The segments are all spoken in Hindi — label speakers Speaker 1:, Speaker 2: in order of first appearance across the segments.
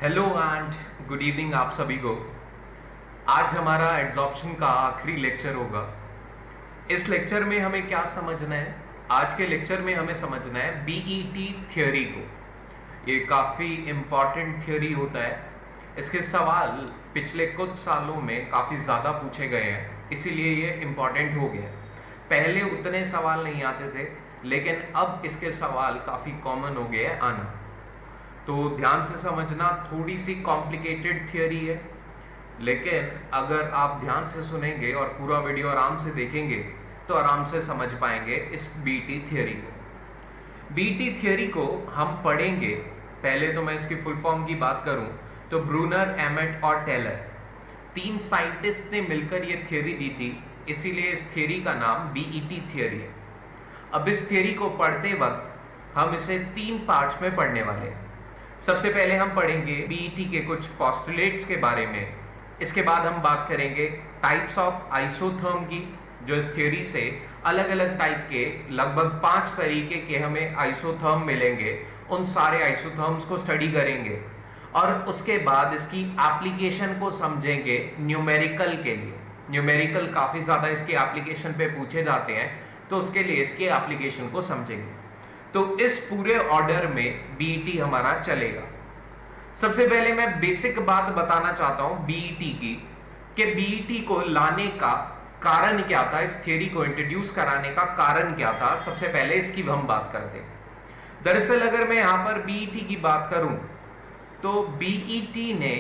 Speaker 1: हेलो एंड गुड इवनिंग आप सभी को। आज हमारा एड्जॉर्प्शन का आखिरी लेक्चर होगा। इस लेक्चर में हमें क्या समझना है? आज के लेक्चर में हमें समझना है बीईटी थ्योरी को। ये काफ़ी इम्पॉर्टेंट थ्योरी होता है। इसके सवाल पिछले कुछ सालों में काफ़ी ज़्यादा पूछे गए हैं, इसीलिए ये इम्पॉर्टेंट हो गया है। पहले उतने सवाल नहीं आते थे, लेकिन अब इसके सवाल काफ़ी कॉमन हो गए हैं आना। तो ध्यान से समझना, थोड़ी सी कॉम्प्लिकेटेड थियोरी है, लेकिन अगर आप ध्यान से सुनेंगे और पूरा वीडियो आराम से देखेंगे तो आराम से समझ पाएंगे इस बीटी थियोरी को। बीटी थियोरी को हम पढ़ेंगे। पहले तो मैं इसकी फुल फॉर्म की बात करूं तो ब्रूनर, एमेट और टेलर, तीन साइंटिस्ट ने मिलकर ये थियोरी दी थी, इसीलिए इस थियोरी का नाम बीईटी थियोरी है। अब इस थियोरी को पढ़ते वक्त हम इसे तीन पार्ट्स में पढ़ने वाले हैं। सबसे पहले हम पढ़ेंगे बीईटी के कुछ पोस्टुलेट्स के बारे में। इसके बाद हम बात करेंगे टाइप्स ऑफ आइसोथर्म की, जो इस थ्योरी से अलग अलग टाइप के लगभग 5 तरीके के हमें आइसोथर्म मिलेंगे। उन सारे आइसोथर्म्स को स्टडी करेंगे और उसके बाद इसकी एप्लीकेशन को समझेंगे न्यूमेरिकल के लिए। न्यूमेरिकल काफी ज्यादा इसके एप्लीकेशन पे पूछे जाते हैं, तो उसके लिए इसकी एप्लीकेशन को समझेंगे। तो इस पूरे ऑर्डर में बीईटी हमारा चलेगा। सबसे पहले मैं बेसिक बात बताना चाहता हूं बीईटी की, कि बीईटी को लाने का कारण क्या था, इस थ्योरी को इंट्रोड्यूस कराने का कारण क्या था। सबसे पहले इसकी हम बात करते हैं। दरअसल अगर मैं यहां पर बीईटी की बात करूं तो बीईटी ने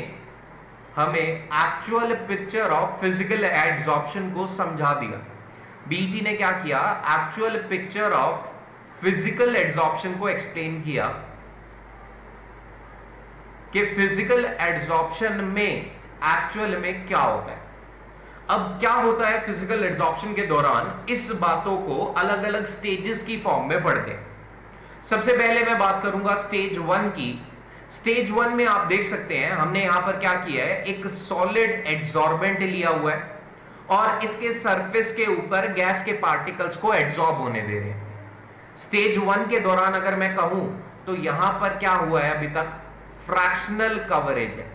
Speaker 1: हमें actual picture of physical adsorption को समझा दिया। बीईटी ने क्या किया, actual picture of physical adsorption को एक्सप्लेन किया कि फिजिकल एड्सॉर्प्शन में एक्चुअल में क्या होता है। अब क्या होता है फिजिकल एड्सॉर्प्शन के दौरान, इस बातों को अलग अलग स्टेजेस की फॉर्म में पढ़ते हैं। सबसे पहले मैं बात करूंगा स्टेज 1 की। स्टेज 1 में आप देख सकते हैं हमने यहां पर क्या किया है, एक सॉलिड एड्सॉर्बेंट लिया हुआ है और इसके सरफेस के ऊपर गैस के पार्टिकल्स को एड्सॉर्ब होने दे रहे हैं। स्टेज 1 के दौरान अगर मैं कहूं तो यहां पर क्या हुआ है, अभी तक फ्रैक्शनल कवरेज है।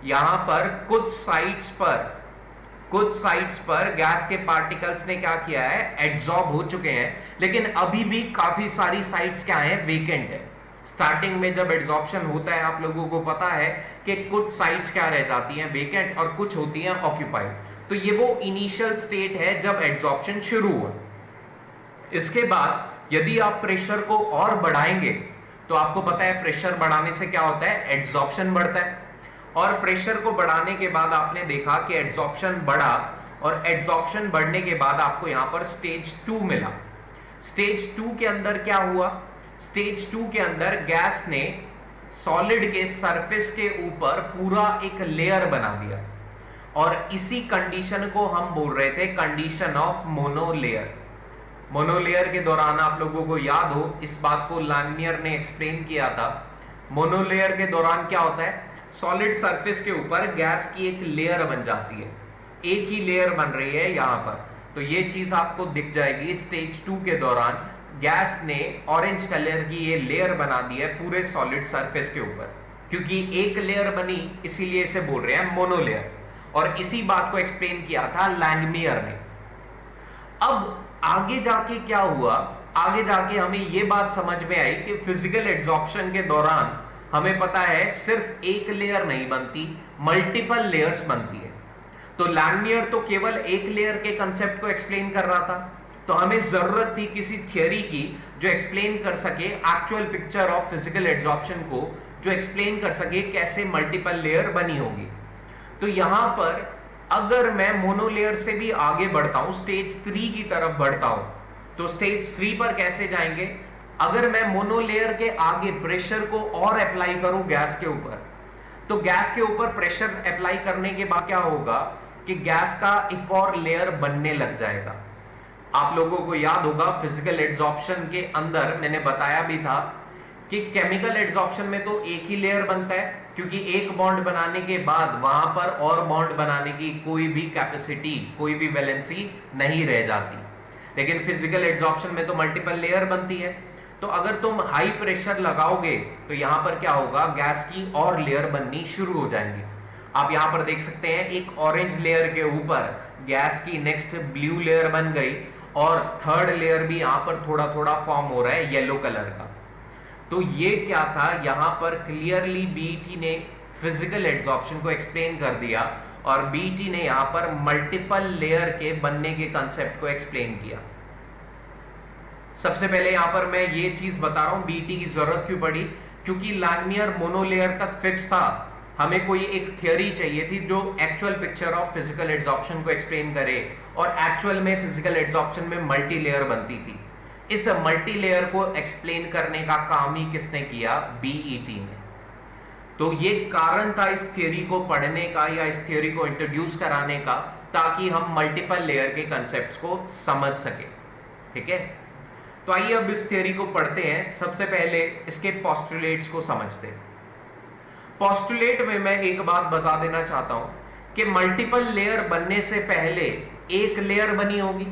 Speaker 1: यहां पर कुछ साइट्स पर गैस के पार्टिकल्स ने क्या किया है, एड्सॉर्ब हो चुके हैं, लेकिन अभी भी काफी सारी साइट्स क्या है, वेकेंट है। स्टार्टिंग में जब एड्सॉर्प्शन होता है, आप लोगों को पता है कि कुछ साइट्स क्या रह जाती हैं, वेकेंट, और कुछ होती हैं ऑक्यूपाइड। तो ये वो इनिशियल स्टेट है जब एड्सॉर्प्शन शुरू हुआ। इसके बाद यदि आप प्रेशर को और बढ़ाएंगे तो आपको पता है प्रेशर बढ़ाने से क्या होता है, एड्सॉर्प्शन बढ़ता है। और प्रेशर को बढ़ाने के बाद आपने देखा कि एड्सॉर्प्शन बढ़ा, और एड्सॉर्प्शन बढ़ने के बाद आपको यहां पर स्टेज 2 मिला। स्टेज 2 के अंदर क्या हुआ, स्टेज 2 के अंदर गैस ने सॉलिड के सरफेस के ऊपर पूरा एक लेयर बना दिया, और इसी कंडीशन को हम बोल रहे थे कंडीशन ऑफ मोनोलेयर। मोनोलेयर के दौरान आप लोगों को याद हो, इस बात को लानियर ने एक्सप्लेन किया था। मोनोलेयर के दौरान क्या होता है, सॉलिड सरफेस के ऊपर गैस की एक लेयर बन जाती है, एक ही लेयर बन रही है यहां पर। तो ये चीज आपको दिख जाएगी स्टेज 2 के दौरान, गैस ने ऑरेंज कलर की ये लेयर बना दी है पूरे सॉलिड सरफेस के ऊपर। क्योंकि एक लेयर बनी इसीलिए इसे बोल रहे हैं मोनोलेयर, और इसी बात को एक्सप्लेन किया था लैंगमियर ने। अब आगे जाके क्या हुआ, आगे जाके हमें यह बात समझ में आई कि फिजिकल एड्सॉर्प्शन के दौरान हमें पता है सिर्फ एक लेयर नहीं बनती, मल्टीपल लेयर्स बनती है। तो लैंगमियर तो केवल एक लेयर के कंसेप्ट को एक्सप्लेन कर रहा था, तो हमें जरूरत थी किसी थियरी की जो एक्सप्लेन कर सके actual picture of physical adsorption को, जो एक्सप्लेन कर सके कैसे मल्टीपल लेयर बनी होगी। तो यहां पर अगर मैं मोनोलेयर से भी आगे बढ़ता हूं, स्टेज 3 की तरफ बढ़ता हूं, तो स्टेज 3 पर कैसे जाएंगे, अगर मैं मोनोलेयर के आगे प्रेशर को और अप्लाई करूं गैस के ऊपर, तो गैस के ऊपर प्रेशर अप्लाई करने के बाद क्या होगा कि गैस का एक और लेयर बनने लग जाएगा। आप लोगों को याद होगा फिजिकल एड्सॉर्प्शन के अंदर मैंने बताया भी था कि केमिकल एड्सॉर्प्शन में तो एक ही लेयर बनता है, क्योंकि एक बॉन्ड बनाने के बाद वहां पर और बॉन्ड बनाने की कोई भी कैपेसिटी, कोई भी वैलेंसी नहीं रह जाती। लेकिन फिजिकल एड्सॉर्प्शन में तो मल्टीपल लेयर बनती है। तो अगर तुम हाई प्रेशर लगाओगे तो यहां पर क्या होगा, गैस की और लेयर बननी शुरू हो जाएंगी। आप यहां पर देख सकते हैं एक ऑरेंज लेयर के ऊपर गैस की नेक्स्ट ब्लू लेयर बन गई और थर्ड लेयर भी यहां पर थोड़ा थोड़ा फॉर्म हो रहा है येलो कलर का। तो ये क्या था, यहां पर क्लियरली बीईटी ने फिजिकल एड्सॉर्प्शन को एक्सप्लेन कर दिया और बीईटी ने यहां पर मल्टीपल लेयर के बनने के कंसेप्ट को एक्सप्लेन किया। सबसे पहले यहां पर मैं ये चीज बता रहा हूं बीईटी की जरूरत क्यों पड़ी, क्योंकि लैंगमियर मोनोलेयर तक फिक्स था, हमें कोई एक थियरी चाहिए थी जो actual picture of physical adsorption को एक्सप्लेन करे और एक्चुअल में फिजिकल एड्सॉर्प्शन में मल्टी लेयर बनती थी। इस मल्टी लेयर को एक्सप्लेन करने का काम ही किसने किया, बीईटी ने। तो ये कारण था इस थियरी को पढ़ने का या इस थियरी को इंट्रोड्यूस कराने का, ताकि हम मल्टीपल लेयर के कंसेप्ट्स को समझ सके। ठीक है, तो आइए अब इस थियरी को पढ़ते हैं। सबसे पहले इसके पोस्टुलेट्स को समझते हैं। पोस्टुलेट में मैं एक बात बता देना चाहता हूं कि मल्टीपल लेयर बनने से पहले एक लेयर बनी होगी,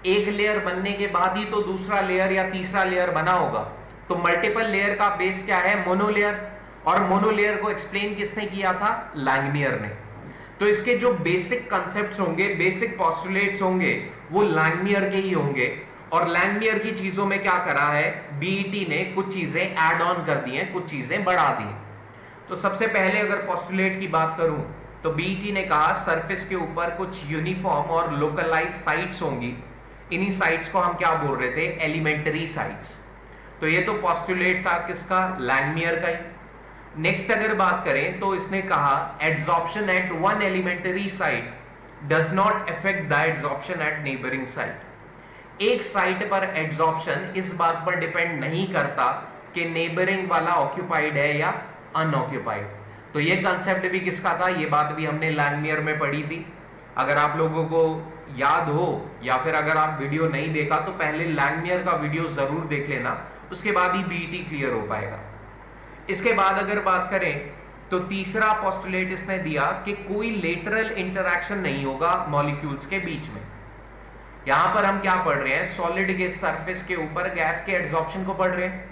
Speaker 1: एक लेयर बनने के बाद ही तो दूसरा लेयर या तीसरा लेयर बना होगा। तो मल्टीपल लेयर का बेस क्या है, मोनोलेयर, और मोनोलेयर को एक्सप्लेन किसने किया था, लैंगमियर ने। तो इसके जो बेसिक कंसेप्ट्स होंगे, बेसिक पोस्टुलेट्स होंगे, वो लैंगमियर के ही होंगे। और लैंगमियर की चीजों में क्या करा है, बीईटी ने कुछ चीजें ऐड ऑन कर दी हैं, कुछ चीजें बढ़ा दी हैं। तो सबसे पहले अगर पोस्टुलेट की बात करूं तो बीईटी ने कहा सरफेस के ऊपर कुछ यूनिफॉर्म और लोकलाइज साइट्स होंगी। इन्हीं साइट्स को हम क्या बोल रहे थे, एलिमेंट्री साइट्स। तो ये तो पोस्टुलेट था किसका, लैंगमियर का ही। नेक्स्ट अगर बात करें तो इसने कहा adsorption at one elementary site does not affect the adsorption at neighbouring site. एक साइट पर एड्सॉर्प्शन इस बात पर डिपेंड नहीं करता कि नेबरिंग वाला ऑक्यूपाइड है या अनऑक्यूपाइड। तो ये कंसेप्ट भी किसका था, ये बात भी हमने लैंगमियर में पढ़ी थी। अगर आप लोगों को याद हो या फिर अगर आप वीडियो नहीं देखा तो पहले लैंगमियर का वीडियो जरूर देख लेना, उसके बाद ही बीईटी क्लियर हो पाएगा। इसके बाद अगर बात करें तो तीसरा पोस्टुलेट इसने दिया कि कोई लेटरल इंटरैक्शन नहीं होगा मॉलिक्यूल्स के बीच में। यहां पर हम क्या पढ़ रहे हैं, सॉलिड के सरफेस के ऊपर गैस के एड्सॉर्प्शन को पढ़ रहे हैं।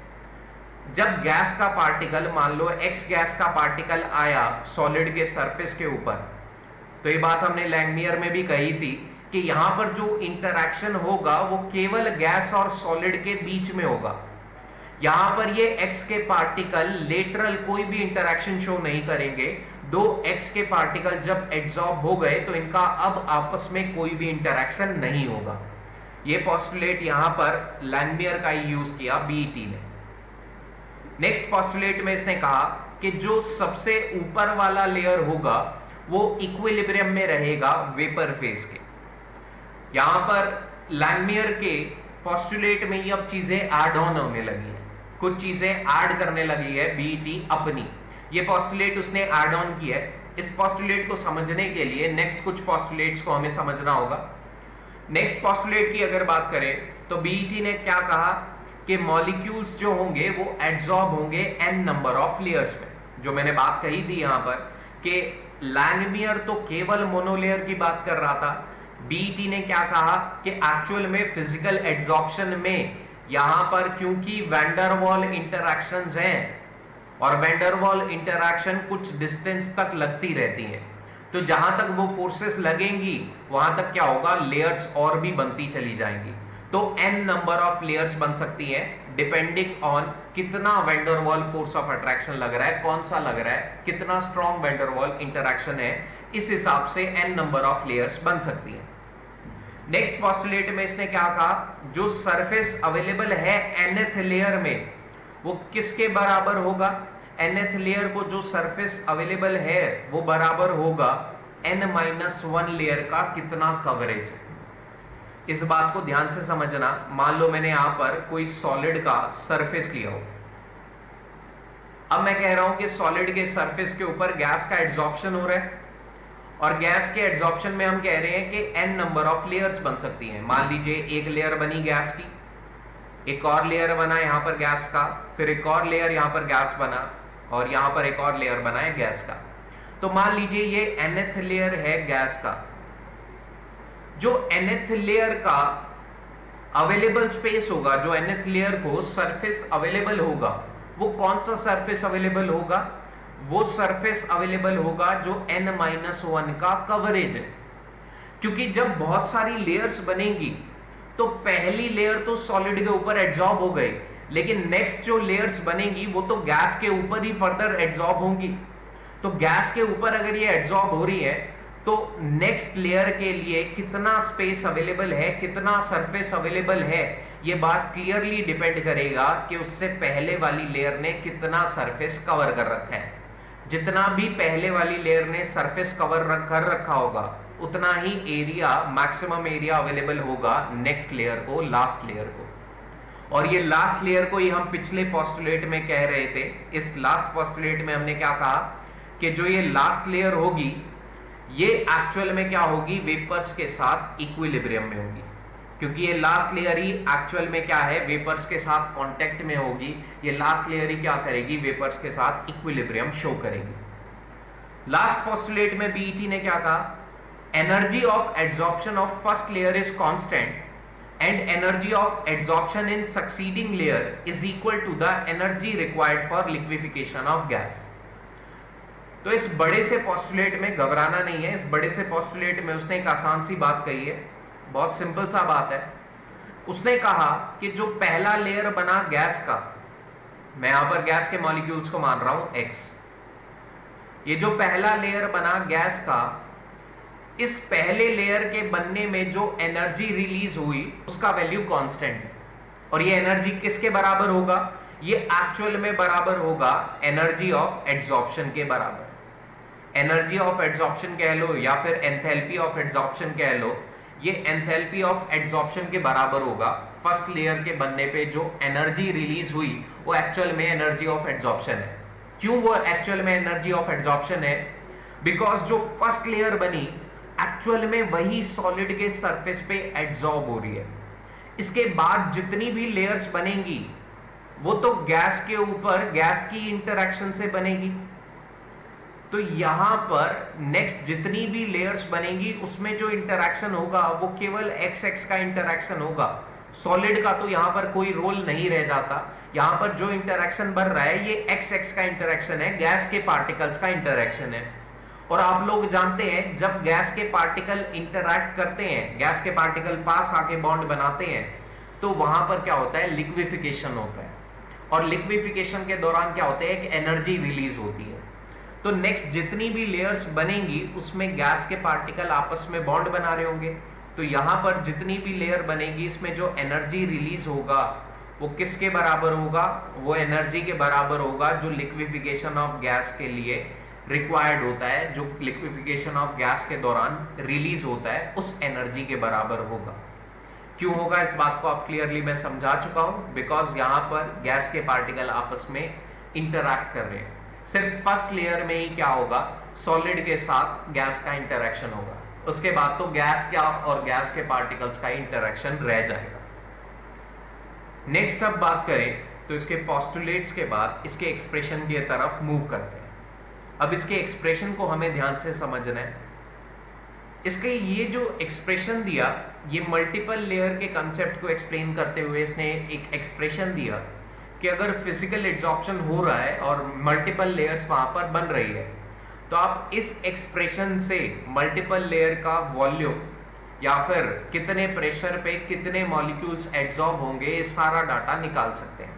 Speaker 1: जब गैस का पार्टिकल, मान लो एक्स गैस का पार्टिकल आया सॉलिड के सरफेस के ऊपर, तो ये बात हमने लैंगमियर में भी कही थी कि यहां पर जो इंटरैक्शन होगा वो केवल गैस और सॉलिड के बीच में होगा। यहां पर ये एक्स के पार्टिकल लेटरल कोई भी इंटरैक्शन शो नहीं करेंगे। दो एक्स के पार्टिकल जब एब्जॉर्ब हो गए तो इनका अब आपस में कोई भी इंटरैक्शन नहीं होगा। ये पोस्टुलेट यहां पर लैंगमियर का ही यूज किया बीईटी ने। नेक्स्ट पोस्टुलेट में इसने कहा कि जो सबसे ऊपर वाला लेयर होगा वो इक्विलिब्रियम में रहेगा वेपर फेज के। यहां पर लैंगमियर के पोस्टुलेट में ही अब चीजें ऐड ऑन होने लगी है, कुछ चीजें ऐड करने लगी है बीईटी अपनी। ये पोस्टुलेट उसने ऐड ऑन किया है। इस पोस्टुलेट को समझने के लिए नेक्स्ट कुछ पोस्टुलेट्स को हमें समझना होगा। नेक्स्ट पोस्टुलेट की अगर बात करें तो बीईटी ने क्या कहा कि मॉलिक्यूल्स जो होंगे वो एड्सॉर्ब होंगे n नंबर ऑफ लेयर्स में। जो मैंने बात कही थी यहां पर कि लैंगमियर तो केवल मोनोलेयर की बात कर रहा था, बीईटी ने क्या कहा कि एक्चुअल में फिजिकल एड्सॉर्प्शन में यहां पर क्योंकि वैंडरवॉल इंटरैक्शंस हैं और वैंडरवॉल इंटरैक्शन कुछ डिस्टेंस तक लगती रहती हैं, तो जहां तक वो फोर्सेस लगेंगी वहां तक क्या होगा, लेयर्स और भी बनती चली जाएंगी। तो n नंबर ऑफ लेयर्स बन सकती हैं डिपेंडिंग ऑन कितना वैंडरवॉल फोर्स ऑफ अट्रैक्शन लग रहा है, कौन सा लग रहा है, कितना स्ट्रॉन्ग वैंडरवॉल इंटरैक्शन है, इस हिसाब से n नंबर ऑफ लेयर्स बन सकती हैं। नेक्स्ट पोस्टुलेट में इसने क्या कहा, जो सरफेस अवेलेबल है nth लेयर में वो किसके बराबर होगा, nth लेयर को जो सरफेस अवेलेबल है वो बराबर होगा n-1 लेयर का कितना कवरेज है। इस बात को ध्यान से समझना। मान लो मैंने यहां पर कोई सॉलिड का सरफेस लिया हो, अब मैं कह रहा हूं कि सॉलिड के सरफेस के ऊपर गैस का एड्सॉर्प्शन हो रहा है और गैस के एड्सॉर्प्शन में हम कह रहे हैं कि n नंबर ऑफ लेयर्स बन सकती हैं। मान लीजिए एक लेयर बनी गैस की, एक और लेयर बना यहां पर गैस का, फिर एक और लेयर यहां पर गैस बना और यहां पर एक और लेयर बना है गैस का। तो मान लीजिए ये nth लेयर है गैस का। जो nth लेयर का अवेलेबल स्पेस होगा जो nth लेयर को सरफेस अवेलेबल होगा, वो कौन सा सरफेस अवेलेबल होगा? वो सरफेस अवेलेबल होगा जो n-1 का कवरेज है। क्योंकि जब बहुत सारी लेयर्स बनेंगी तो पहली लेयर तो सॉलिड के ऊपर एड्सॉर्ब हो गई, लेकिन नेक्स्ट जो लेयर्स बनेंगी वो तो गैस के ऊपर ही फर्दर एड्सॉर्ब होंगी। तो गैस के ऊपर अगर ये एड्सॉर्ब हो रही है तो नेक्स्ट लेयर के लिए कितना स्पेस अवेलेबल है, कितना सरफेस अवेलेबल है, ये बात क्लियरली डिपेंड करेगा कि उससे पहले वाली लेयर ने कितना सरफेस कवर कर रखा है। जितना भी पहले वाली लेयर ने सरफेस कवर कर रखा होगा उतना ही एरिया, मैक्सिमम एरिया अवेलेबल होगा नेक्स्ट लेयर को, लास्ट लेयर को। और ये लास्ट लेयर को ही हम पिछले पोस्टुलेट में कह रहे थे। इस लास्ट पोस्टुलेट में हमने क्या कहा कि जो ये लास्ट लेयर होगी ये एक्चुअल में क्या होगी, वेपर्स के साथ इक्विलिब्रियम में होगी, क्योंकि ये लास्ट लेयर ही एक्चुअल में क्या है, वेपर्स के साथ कांटेक्ट में होगी। ये लास्ट लेयर ही क्या करेगी, वेपर्स के साथ इक्विलिब्रियम शो करेगी। लास्ट पोस्टुलेट में बीईटी ने क्या कहा, energy of adsorption of first layer is constant and energy of adsorption in succeeding layer is equal to the energy required for liquefaction of gas। तो इस बड़े से पोस्टुलेट में घबराना नहीं है। इस बड़े से पोस्टुलेट में उसने एक आसान सी बात कही है, बहुत सिंपल सा बात है। उसने कहा कि जो पहला लेयर बना गैस का, मैं यहां पर गैस के मॉलिक्यूल्स को मान रहा हूं X, ये जो पहला लेयर बना गैस का, इस पहले लेयर के बनने में जो एनर्जी रिलीज हुई उसका वैल्यू कांस्टेंट है। और ये एनर्जी किसके बराबर होगा, ये एक्चुअल में बराबर होगा एनर्जी ऑफ एड्सॉर्प्शन के बराबर। एनर्जी ऑफ एड्सॉर्प्शन कह लो या फिर एंथैल्पी ऑफ एड्सॉर्प्शन कह लो, ये एंथैल्पी ऑफ एड्सॉर्प्शन के बराबर होगा। फर्स्ट लेयर के बनने पे जो एनर्जी रिलीज हुई वो एक्चुअल में एनर्जी ऑफ एड्सॉर्प्शन है। क्यों वो एक्चुअल में एनर्जी ऑफ एड्सॉर्प्शन है? बिकॉज जो फर्स्ट लेयर बनी एक्चुअल में वही सॉलिड के सरफेस पे एड्सॉर्ब हो रही है। इसके बाद जितनी भी लेयर्स बनेंगी वो तो गैस के ऊपर गैस की इंटरेक्शन से बनेगी। तो यहां पर नेक्स्ट जितनी भी लेयर्स बनेंगी उसमें जो इंटरेक्शन होगा वो केवल XX का इंटरेक्शन होगा। सॉलिड का तो यहां पर कोई रोल नहीं रह जाता। यहां पर जो इंटरेक्शन बन रहा है ये XX का इंटरेक्शन है, गैस के पार्टिकल्स का इंटरेक्शन है। और आप लोग जानते हैं जब गैस के पार्टिकल इंटरैक्ट करते हैं, गैस के पार्टिकल पास आके बॉन्ड बनाते हैं, तो वहां पर क्या होता है, लिक्विफिकेशन होता है। और लिक्विफिकेशन के दौरान क्या होता है, एक एनर्जी रिलीज होती है। तो नेक्स्ट जितनी भी लेयर्स बनेंगी उसमें गैस के पार्टिकल आपस में बॉन्ड बना रहे होंगे। तो यहां पर जितनी भी लेयर बनेगी इसमें जो एनर्जी रिलीज होगा वो किसके बराबर होगा, वो एनर्जी के बराबर होगा जो लिक्विफिकेशन ऑफ गैस के लिए रिक्वायर्ड होता है, जो लिक्विफिकेशन ऑफ गैस के दौरान रिलीज होता है उस एनर्जी के बराबर होगा। क्यों होगा इस बात को आप क्लियरली मैं समझा चुका हूं, बिकॉज यहां पर गैस के पार्टिकल आपस में इंटरैक्ट कर रहे हैं। सिर्फ फर्स्ट लेयर में ही क्या होगा, सॉलिड के साथ गैस का इंटरेक्शन होगा, उसके बाद तो गैस का और गैस के पार्टिकल्स का इंटरेक्शन रह जाएगा। नेक्स्ट अब बात करें तो इसके पोस्टुलेट्स के बाद इसके एक्सप्रेशन की तरफ मूव करते हैं। अब इसके एक्सप्रेशन को हमें ध्यान से समझना है। इसके ये जो एक्सप्रेशन दिया, ये मल्टीपल लेयर के कंसेप्ट को एक्सप्लेन करते हुए इसने एक एक्सप्रेशन दिया कि अगर फिजिकल एड्सॉर्प्शन हो रहा है और मल्टीपल लेयर्स वहां पर बन रही है, तो आप इस एक्सप्रेशन से मल्टीपल लेयर का वॉल्यूम या फिर कितने प्रेशर पे कितने मॉलिक्यूल्स एड्सॉर्ब होंगे, ये सारा डाटा निकाल सकते हैं।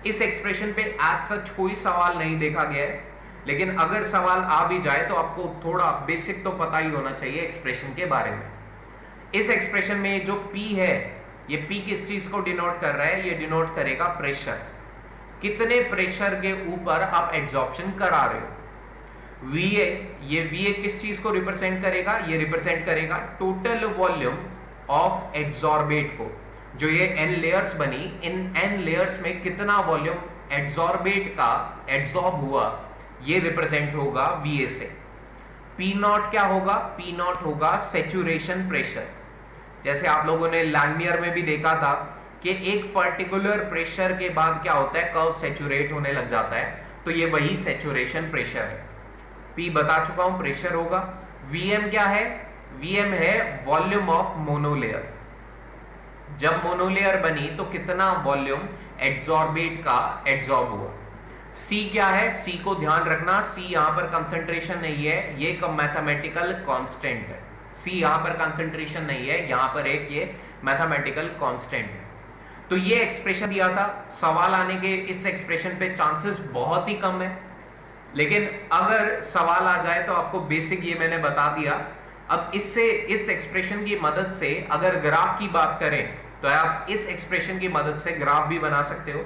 Speaker 1: इस एक्सप्रेशन पे एज सच कोई सवाल नहीं देखा गया है, लेकिन अगर सवाल आ भी जाए तो आपको थोड़ा बेसिक तो पता ही होना चाहिए एक्सप्रेशन के बारे में। इस एक्सप्रेशन में जो P है, ये P किस चीज को डिनोट कर रहा है, ये डिनोट करेगा प्रेशर। कितने प्रेशर के ऊपर आप एड्सॉर्प्शन करा रहे हो। VA, ये VA किस चीज को रिप्रेजेंट करेगा, ये रिप्रेजेंट करेगा टोटल वॉल्यूम ऑफ एड्सॉर्बेट को। जो ये N लेयर्स बनी, इन N लेयर्स में कितना वॉल्यूम एड्सॉर्बेट का एड्सॉर्ब हुआ, ये रिप्रेजेंट होगा VA से। P नॉट क्या होगा, P नॉट होगा सैचुरेशन प्रेशर। जैसे आप लोगों ने लैंडमियर में भी देखा था कि एक पर्टिकुलर प्रेशर के बाद क्या होता है, कर्व सैचुरेट होने लग जाता है, तो ये वही सैचुरेशन प्रेशर है। P बता चुका हूं प्रेशर होगा। VM क्या है, VM है वॉल्यूम ऑफ मोनोलेयर। जब मोनोलेयर बनी तो कितना वॉल्यूम एड्सॉर्बेट का एड्सॉर्ब हुआ। C क्या है, C को ध्यान रखना, C यहां पर कंसंट्रेशन नहीं है, ये मैथमेटिकल कांस्टेंट है। C यहां पर कंसंट्रेशन नहीं है, यहां पर एक ये मैथमेटिकल कांस्टेंट है। तो ये एक्सप्रेशन दिया था, सवाल आने के इस एक्सप्रेशन पे चांसेस बहुत ही कम है, लेकिन अगर सवाल आ जाए तो आपको बेसिक ये मैंने बता दिया। अब इससे, इस एक्सप्रेशन की मदद से अगर ग्राफ की बात करें तो आप इस एक्सप्रेशन की मदद से ग्राफ भी बना सकते हो।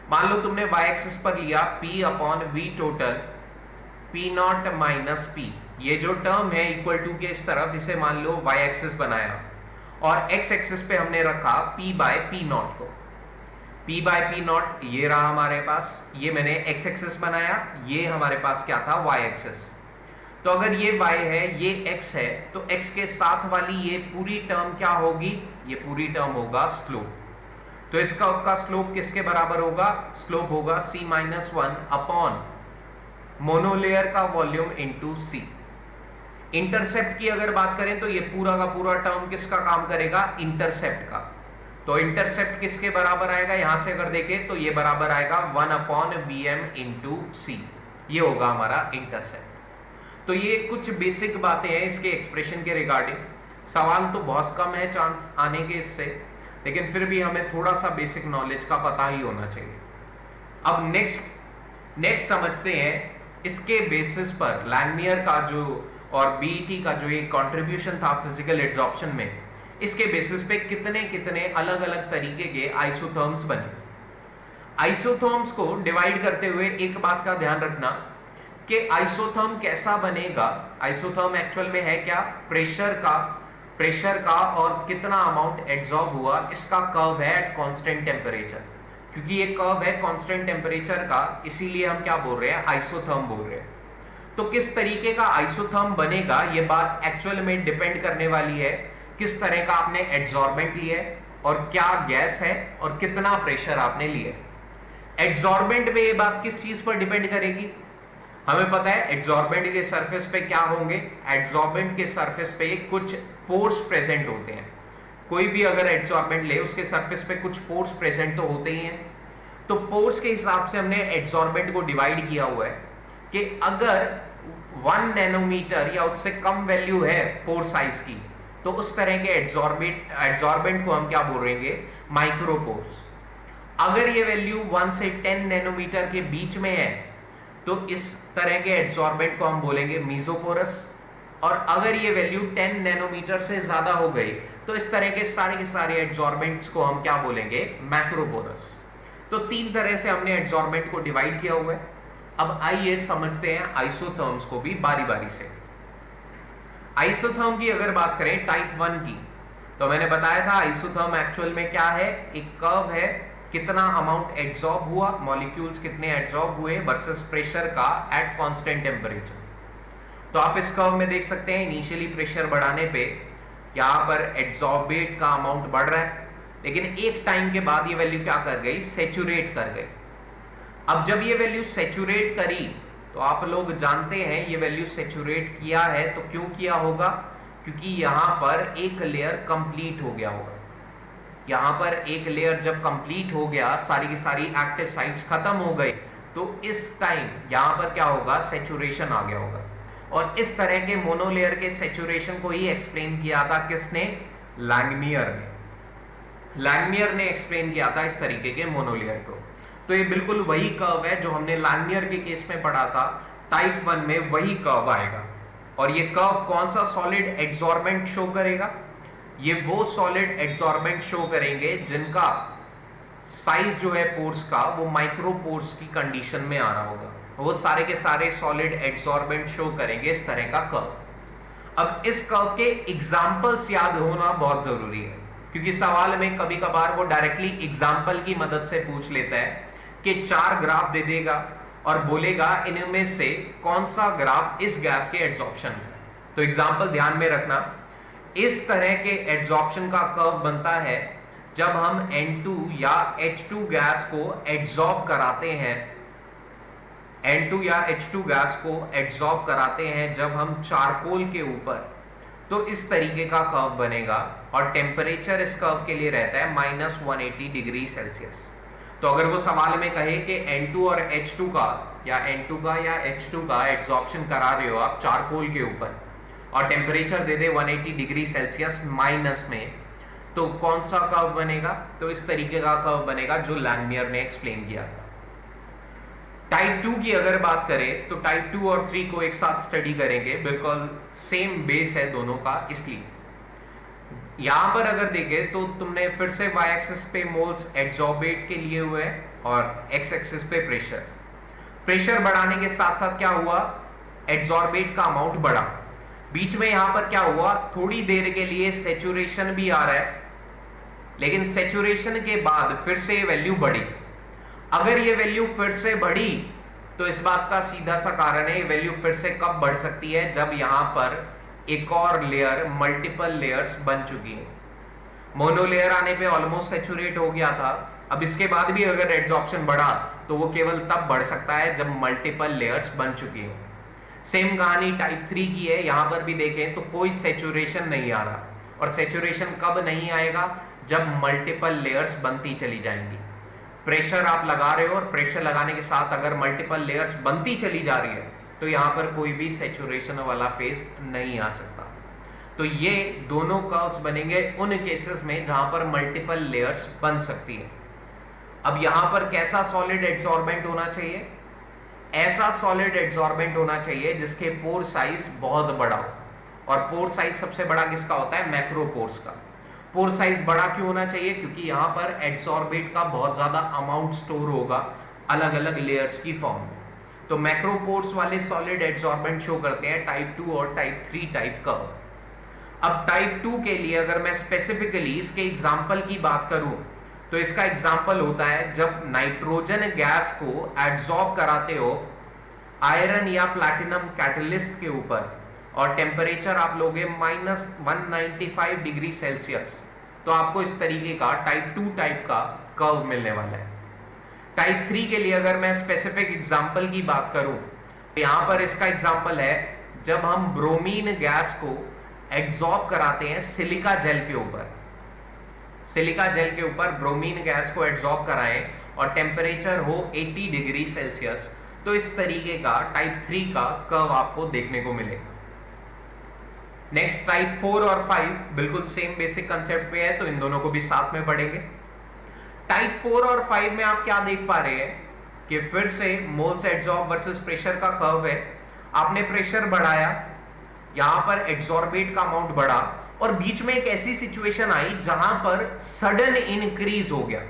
Speaker 1: मान लो तुमने y एक्सिस पर लिया P upon V total, P not minus P, ये जो टर्म है इक्वल टू के इस तरफ, इसे मान लो y एक्सिस बनाया, और x एक्सिस पे हमने रखा P बाय P नॉट को। P बाय P नॉट ये रहा हमारे पास, ये मैंने x एक्सिस बनाया, ये हमारे पास क्या था, y एक्सिस। तो अगर ये y है, ये x है, तो x के साथ वाली ये पूरी टर्म क्या होगी, ये पूरी टर्म होगा स्लोप। तो इसका उसका स्लोप किसके बराबर होगा, स्लोप होगा C-1 अपॉन मोनोलेयर का वॉल्यूम इनटू C। इंटरसेप्ट की अगर बात करें तो ये पूरा का पूरा टर्म किसका काम करेगा, इंटरसेप्ट का। तो इंटरसेप्ट किसके बराबर आएगा, यहां से अगर देखें तो ये बराबर आएगा 1 अपॉन VM इनटू C, ये होगा हमारा इंटरसेप्ट। तो ये कुछ बेसिक बातें हैं इसके एक्सप्रेशन के रिगार्डिंग। सवाल तो बहुत कम है चांस आने के इससे, लेकिन फिर भी हमें थोड़ा सा बेसिक नॉलेज का पता ही होना चाहिए। अब नेक्स्ट समझते हैं इसके बेसिस पर लैंगमियर का जो और बीईटी का जो एक कंट्रीब्यूशन था फिजिकल एड्सॉर्प्शन में, इसके बेसिस पे कितने कितने अलग अलग तरीके के आइसोथर्म्स बने। आइसोथर्म्स को डिवाइड करते हुए एक बात का ध्यान रखना कि आइसोथर्म कैसा बनेगा। आइसोथर्म एक्चुअल में है क्या, प्रेशर का और कितना अमाउंट एड्सॉर्ब हुआ, इसका कर्व है एट कांस्टेंट टेम्परेचर। क्योंकि ये कर्व है कांस्टेंट टेम्परेचर का, इसीलिए हम क्या बोल रहे हैं, आइसोथर्म बोल रहे हैं। तो किस तरीके का आइसोथर्म बनेगा, ये बात एक्चुअल में डिपेंड करने वाली है किस तरह का आपने एड्सॉर्बेंट लिया है और क्या गैस है और कितना प्रेशर आपने लिया। एड्सॉर्बेंट में ये बात किस चीज पर डिपेंड करेगी, हमें पता है एड्सॉर्बेंट के सरफेस पे क्या होंगे, एड्सॉर्बेंट के सरफेस पे कुछ पोर्स प्रेजेंट होते हैं। कोई भी अगर एड्सॉर्बेंट ले उसके सरफेस पे कुछ पोर्स प्रेजेंट तो होते ही हैं। तो पोर्स के हिसाब से हमने एड्सॉर्बेंट को डिवाइड किया हुआ है कि अगर 1 नैनोमीटर या उससे कम वैल्यू है पोर साइज की, तो उस तरह के एड्सॉर्बेंट को हम क्या बोल रहे हैं, माइक्रोपोर्स। अगर ये वैल्यू 1 से 10 नैनोमीटर के बीच में है तो इस तरह के एड्सॉर्बेंट को हम बोलेंगे मीजोपोरस, और अगर ये वैल्यू 10 नैनोमीटर से ज्यादा हो गई तो इस तरह के सारे एड्सॉर्बेंट्स को हम क्या बोलेंगे, मैक्रोपोरस। तो 3 तरह से हमने एड्सॉर्बेंट को डिवाइड किया हुआ है। अब आइए समझते हैं आइसोथर्म्स को भी बारी बारी से। आइसोथर्म की अगर बात करें टाइप 1 की, तो मैंने बताया था आइसोथर्म एक्चुअल में क्या है, एक कर्व है, कितना अमाउंट एड्सॉर्ब हुआ, मॉलिक्यूल्स कितने एड्सॉर्ब हुए वर्सेस प्रेशर का एट कांस्टेंट टेम्परेचर। तो आप इस कर्व में देख सकते हैं इनिशियली प्रेशर बढ़ाने पे यहाँ पर एड्सॉर्बेट का अमाउंट बढ़ रहा है, लेकिन एक टाइम के बाद ये वैल्यू क्या कर गई, सेचुरेट कर गई। अब जब ये वैल्यू सेचुरेट करी तो आप लोग जानते हैं ये वैल्यू सेचुरेट किया है तो क्यों किया होगा, क्योंकि यहां पर एक लेयर कंप्लीट हो गया होगा। यहां पर एक लेयर जब कंप्लीट हो गया, सारी की सारी एक्टिव साइट्स खत्म हो गई, तो इस टाइम यहां पर क्या होगा, सेचुरेशन आ गया होगा। और इस तरह के मोनोलेयर के सेचुरेशन को ही एक्सप्लेन किया था किसने, लैंगमियर ने एक्सप्लेन किया था इस तरीके के मोनोलेयर को। तो ये बिल्कुल वही कर्व है जो हमने लैंगमियर के केस में पढ़ा था, टाइप 1 में वही कर्व आएगा। और ये कर्व कौन सा सॉलिड एड्सॉर्बेंट शो करेगा, ये वो सॉलिड एड्सॉर्बेंट शो करेंगे जिनका साइज जो है पोर्स का वो माइक्रोपोर्स की कंडीशन में आ रहा होगा, वो सारे के सारे सॉलिड एड्सॉर्बेंट शो करेंगे इस तरह का कर्व। अब इस कर्व के एग्जांपल्स याद होना बहुत जरूरी है, क्योंकि सवाल में कभी कभार वो डायरेक्टली एग्जांपल की मदद से पूछ लेता है कि 4 ग्राफ दे देगा और बोलेगा इनमें से कौन सा ग्राफ इस गैस के एड्सॉर्प्शन है। तो एग्जांपल ध्यान में रखना, इस तरह के एड्सॉर्प्शन का कर्व बनता है जब हम N2 या H2 गैस को एड्सॉर्ब कराते हैं, N2 या H2 गैस को एड्सॉर्ब कराते हैं जब हम चारकोल के ऊपर तो इस तरीके का कर्व बनेगा और टेम्परेचर इस कर्व के लिए रहता है -180 डिग्री सेल्सियस। तो अगर वो सवाल में कहे कि N2 और H2 का या N2 का या H2 का एब्जॉर्प्शन करा रहे हो आप चारकोल के ऊपर और टेम्परेचर दे दे 180 डिग्री सेल्सियस माइनस में, तो कौन सा कर्व बनेगा? तो इस तरीके का कर्व बनेगा जो लैंगमियर ने एक्सप्लेन किया था। टाइप 2 की अगर बात करें तो टाइप 2 और 3 को एक साथ स्टडी करेंगे, बिल्कुल सेम बेस है दोनों का। इसलिए यहां पर अगर देखें तो तुमने फिर से y एक्सिस पे मोल्स एड्सॉर्बेट के लिए हुए और x एक्सिस पे प्रेशर बढ़ाने के साथ साथ क्या हुआ? एड्सॉर्बेट का अमाउंट बढ़ा। बीच में यहां पर क्या हुआ? थोड़ी देर के लिए सैचुरेशन भी आ रहा है, लेकिन सैचुरेशन के बाद फिर से ये वैल्यू बढ़ी। अगर ये वैल्यू फिर से बढ़ी तो इस बात का सीधा सा कारण है ये वैल्यू फिर से कब बढ़ सकती है? जब यहां पर एक और लेयर, मल्टीपल लेयर्स बन चुकी है। मोनो लेयर आने पे ऑलमोस्ट सैचुरेट हो गया था, अब इसके बाद भी अगर एड्सॉर्प्शन बढ़ा तो वो केवल तब बढ़ सकता है जब मल्टीपल लेयर्स बन चुकी हो। सेम कहानी टाइप 3 की है। यहां पर भी देखें तो कोई सैचुरेशन नहीं आ रहा, और सैचुरेशन कब नहीं आएगा? जब मल्टीपल लेयर्स बनती चली जाएंगी। प्रेशर आप लगा रहे हो और प्रेशर लगाने के साथ अगर मल्टीपल लेयर्स बनती चली जा रही है तो यहां पर कोई भी सैचुरेशन वाला फेज नहीं आ सकता। तो ये दोनों कर्व्स बनेंगे उन केसेस में जहां पर मल्टीपल लेयर्स बन सकती है। अब यहां पर कैसा सॉलिड एड्सॉर्बेंट होना चाहिए? ऐसा सॉलिड एड्सॉर्बेंट होना चाहिए जिसके पोर साइज बहुत बड़ा हो, और पोर साइज सबसे बड़ा किसका होता है? मैक्रोपोर्स का। पोर साइज बड़ा क्यों होना चाहिए? क्योंकि यहां पर एड्सॉर्बेट का बहुत ज्यादा अमाउंट स्टोर होगा अलग अलग लेयर्स की फॉर्म में। तो मैक्रोपोर्स वाले सॉलिड एड्सॉर्बेंट शो करते हैं टाइप 2 और टाइप 3 टाइप कर्व। अब टाइप 2 के लिए अगर मैं स्पेसिफिकली इसके एग्जांपल की बात करूं तो इसका एग्जांपल होता है जब नाइट्रोजन गैस को एब्जॉर्ब कराते हो आयरन या प्लैटिनम कैटलिस्ट के ऊपर, और टेम्परेचर आप लोगे -195 डिग्री सेल्सियस, तो आपको इस तरीके का टाइप 2 टाइप का कर्व मिलने वाला है। टाइप 3 के लिए अगर मैं स्पेसिफिक एग्जांपल की बात करूं तो यहां पर इसका एग्जांपल है जब हम ब्रोमीन गैस को एब्जॉर्ब कराते हैं सिलिका जेल के ऊपर। सिलिका जेल के ऊपर ब्रोमीन गैस को एब्जॉर्ब कराएं और टेम्परेचर हो 80 डिग्री सेल्सियस, तो इस तरीके का टाइप 3 का कर्व आपको देखने को मिलेगा। नेक्स्ट टाइप 4 और 5 बिल्कुल सेम बेसिक कंसेप्ट पे है, तो इन दोनों को भी साथ में पढ़ेंगे। टाइप 4 और 5 में आप क्या देख पा रहे हैं कि फिर से मोल्स एड्सॉर्ब वर्सेस प्रेशर का कर्व है। आपने प्रेशर बढ़ाया, यहां पर एड्सॉर्बेट का अमाउंट बढ़ा, और बीच में एक ऐसी सिचुएशन आई जहां पर सडन इंक्रीज हो गया।